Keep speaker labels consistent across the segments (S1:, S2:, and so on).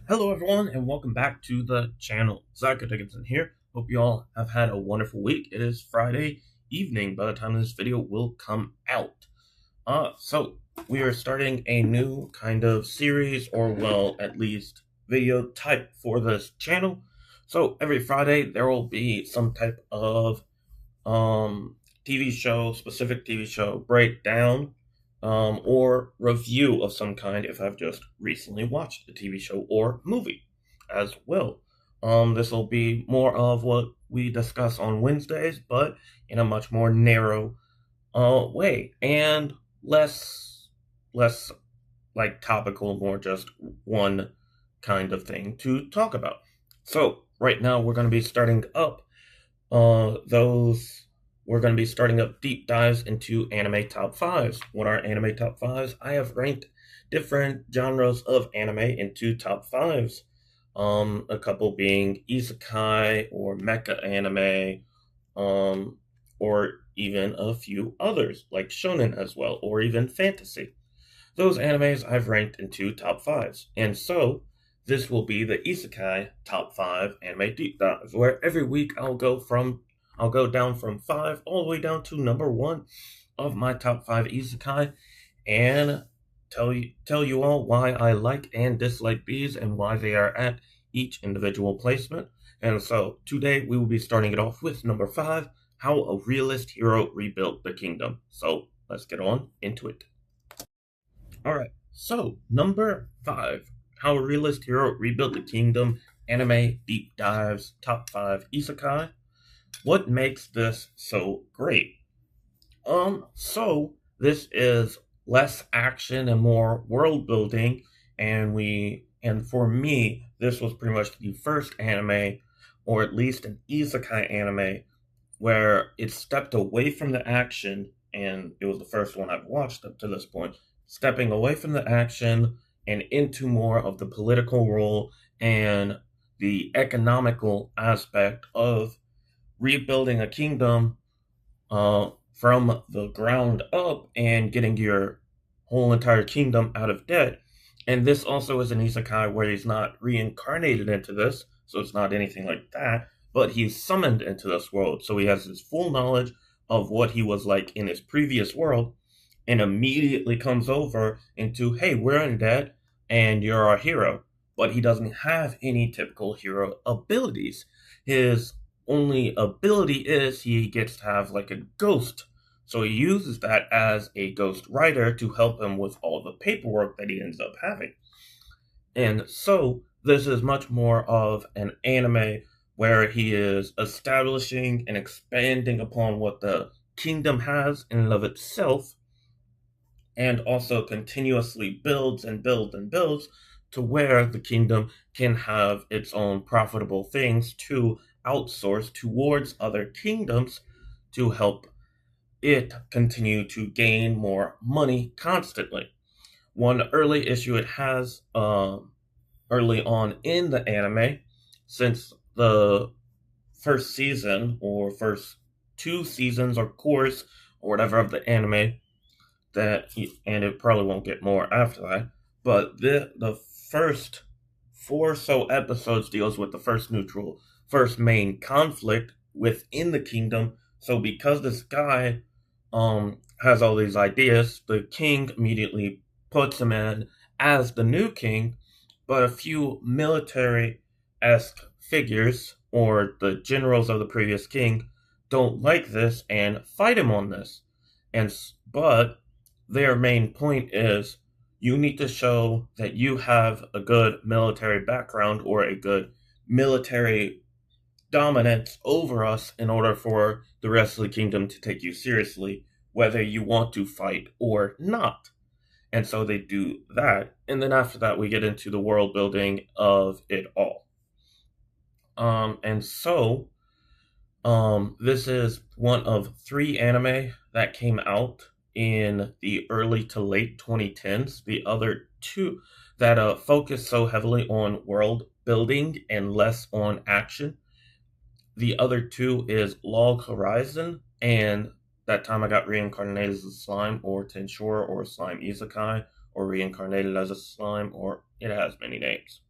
S1: Hello everyone and welcome back to the channel. Zachary Dickinson here. Hope you all have had a wonderful week. It is Friday evening by the time this video will come out. So we are starting a new kind of series, or well, at least video type for this channel. So every Friday there will be some type of TV show, specific TV show breakdown, or review of some kind if I've just recently watched a TV show or movie as well. This will be more of what we discuss on Wednesdays, but in a much more narrow way and less like topical, more just one kind of thing to talk about. So right now we're going to be starting up those we're going to be starting up deep dives into anime top fives. What are anime top fives? I have ranked different genres of anime into top fives. A couple being isekai or mecha anime, or even a few others like shonen as well, or even fantasy. Those animes I've ranked into top fives, and so this will be the Isekai top five anime deep dive, where every week I'll go down from five all the way down to number one of my top five Isekai, and tell you all why I like and dislike these and why they are at each individual placement. And so today we will be starting it off with number five, how a realist hero rebuilt the kingdom. So let's get on into it. Alright, so number five, how a realist hero rebuilt the kingdom, anime deep dives, top five isekai. What makes this so great? So this is less action and more world building, and for me, this was pretty much the first anime, or at least an isekai anime, where it stepped away from the action, and it was the first one I've watched up to this point, stepping away from the action and into more of the political role and the economical aspect of rebuilding a kingdom from the ground up and getting your whole entire kingdom out of debt. And this also is an isekai where he's not reincarnated into this, so it's not anything like that, but he's summoned into this world. So he has his full knowledge of what he was like in his previous world, and immediately comes over into, hey, we're in debt and you're our hero. But he doesn't have any typical hero abilities. His only ability is he gets to have like a ghost. So he uses that as a ghost writer to help him with all the paperwork that he ends up having. And so this is much more of an anime where he is establishing and expanding upon what the kingdom has in and of itself, and also continuously builds and builds and builds to where the kingdom can have its own profitable things to outsource towards other kingdoms to help it continue to gain more money constantly. One early issue it has early on in the anime, since the first season or first two seasons or course or whatever of the anime, and it probably won't get more after that, but the first four so episodes deals with the first main conflict within the kingdom. So because this guy has all these ideas, the king immediately puts him in as the new king, but a few military-esque figures, or the generals of the previous king, don't like this and fight him on this. But their main point is, you need to show that you have a good military background or a good military dominance over us in order for the rest of the kingdom to take you seriously, whether you want to fight or not. And so they do that. And then after that, we get into the world building of it all. And so this is one of three anime that came out in the early to late 2010s. The other two that focus so heavily on world building and less on action. The other two is Log Horizon and That Time I Got Reincarnated as a Slime, or Tensure, or Slime Isekai, or Reincarnated as a Slime, or it has many names.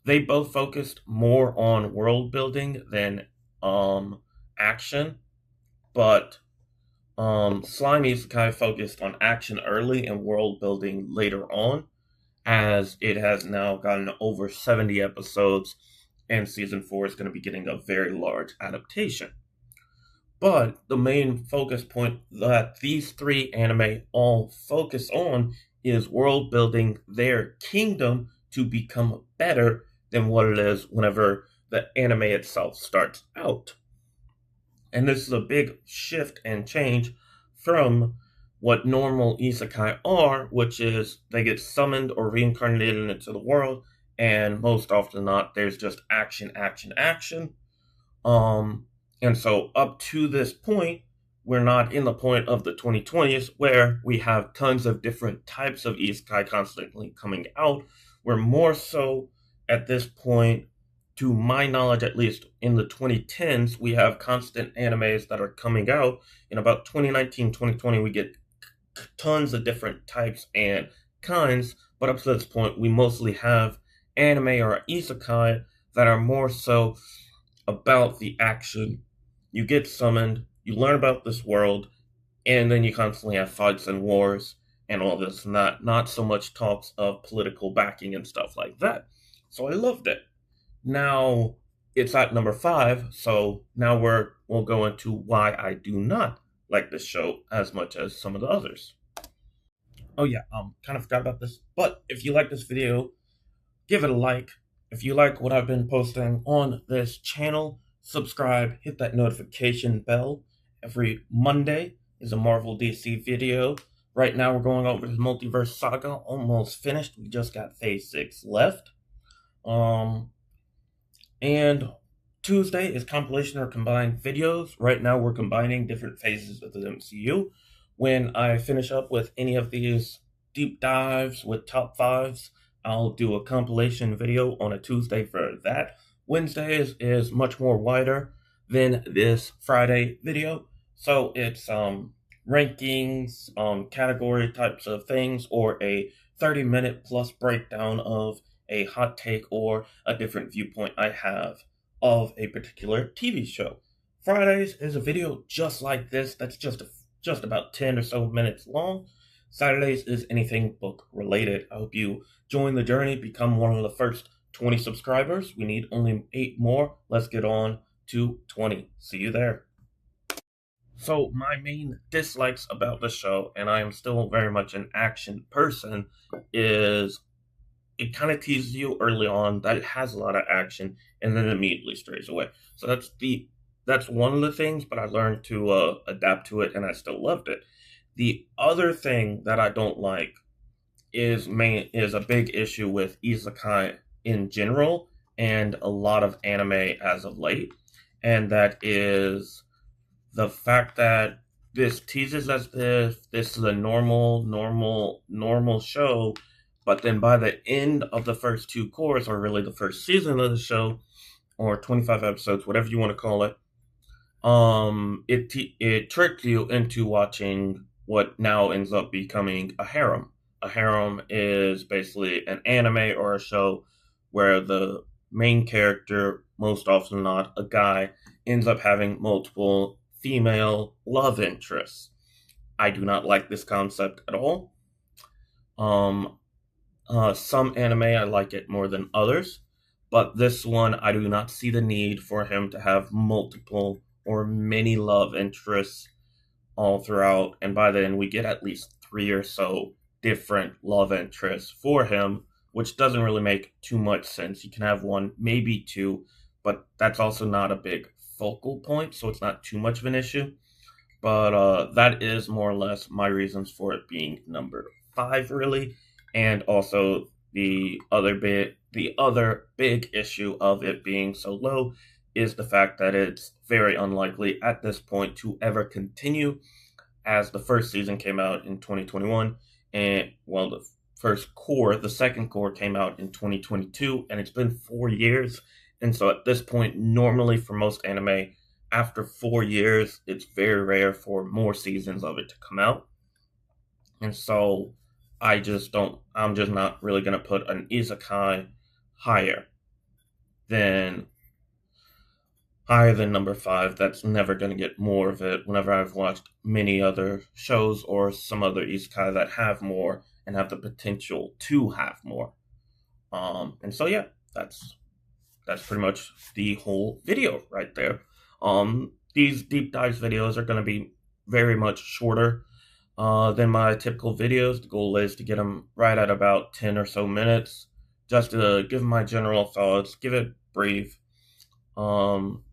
S1: They both focused more on world building than action, but Slime Isekai focused on action early and world building later on, as it has now gotten over 70 episodes, and season 4 is going to be getting a very large adaptation. But the main focus point that these three anime all focus on is world building their kingdom to become better than what it is whenever the anime itself starts out. And this is a big shift and change from what normal isekai are, which is they get summoned or reincarnated into the world, and most often not, there's just action, action, action. Um, and so up to this point, we're not in the point of the 2020s where we have tons of different types of isekai constantly coming out. We're more so at this point, to my knowledge, at least in the 2010s, we have constant animes that are coming out. In about 2019, 2020, we get tons of different types and kinds, but up to this point, we mostly have anime or isekai that are more so about the action. You get summoned, you learn about this world, and then you constantly have fights and wars and all this, not so much talks of political backing and stuff like that. So I loved it. Now it's at number 5, so now we'll go into why I do not like this show as much as some of the others. Oh yeah, kind of forgot about this. But if you like this video, give it a like. If you like what I've been posting on this channel, subscribe, hit that notification bell. Every Monday is a Marvel DC video. Right now we're going over the Multiverse Saga, almost finished. We just got Phase 6 left. And Tuesday is compilation or combined videos. Right now we're combining different phases of the MCU. When I finish up with any of these deep dives with top 5s, I'll do a compilation video on a Tuesday for that. Wednesdays is much more wider than this Friday video. So it's rankings, category types of things, or a 30-minute plus breakdown of a hot take or a different viewpoint I have of a particular TV show. Fridays is a video just like this that's just about 10 or so minutes long. Saturdays is anything book related. I hope you join the journey, become one of the first 20 subscribers. We need only 8 more. Let's get on to 20. See you there. So my main dislikes about the show, and I am still very much an action person, is it kind of teases you early on that it has a lot of action and then immediately strays away. So that's one of the things, but I learned to adapt to it and I still loved it. The other thing that I don't like is a big issue with isekai in general and a lot of anime as of late, and that is the fact that this teases as if this is a normal show, but then by the end of the first 2 cours, or really the first season of the show, or 25 episodes, whatever you want to call it, it tricked you into watching what now ends up becoming a harem. A harem is basically an anime or a show where the main character, most often not a guy, ends up having multiple female love interests. I do not like this concept at all. Some anime I like it more than others, but this one I do not see the need for him to have multiple or many love interests all throughout, and by then we get at least 3 or so different love interests for him, which doesn't really make too much sense. You can have 1, maybe 2, but that's also not a big focal point, so it's not too much of an issue. But that is more or less my reasons for it being number 5, really. And also the other big issue of it being so low is the fact that it's very unlikely at this point to ever continue, as the first season came out in 2021, and well, the second core came out in 2022, and it's been 4 years. And so at this point, normally for most anime, after 4 years, it's very rare for more seasons of it to come out. And so I'm just not really going to put an isekai higher. then higher than number 5. That's never going to get more of it whenever I've watched many other shows or some other isekai that have more and have the potential to have more. And so yeah, that's pretty much the whole video right there. These deep dives videos are going to be very much shorter than my typical videos. The goal is to get them right at about 10 or so minutes, just to give my general thoughts, give it brief, um,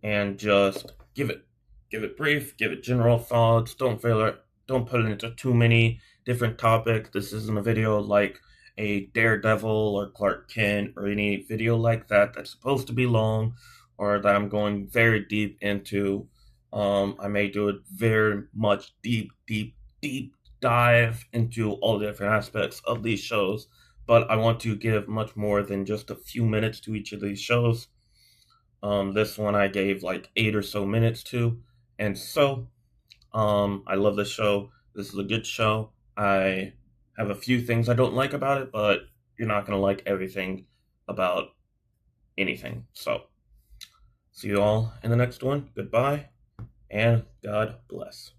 S1: and just give it brief, give it general thoughts. Don't put it into too many different topics. This isn't a video like a Daredevil or Clark Kent or any video like that that's supposed to be long or that I'm going very deep into. I may do a very much deep dive into all the different aspects of these shows, but I want to give much more than just a few minutes to each of these shows. This one I gave like 8 or so minutes to, and so I love this show. This is a good show. I have a few things I don't like about it, but you're not gonna like everything about anything. So, see you all in the next one. Goodbye, and God bless.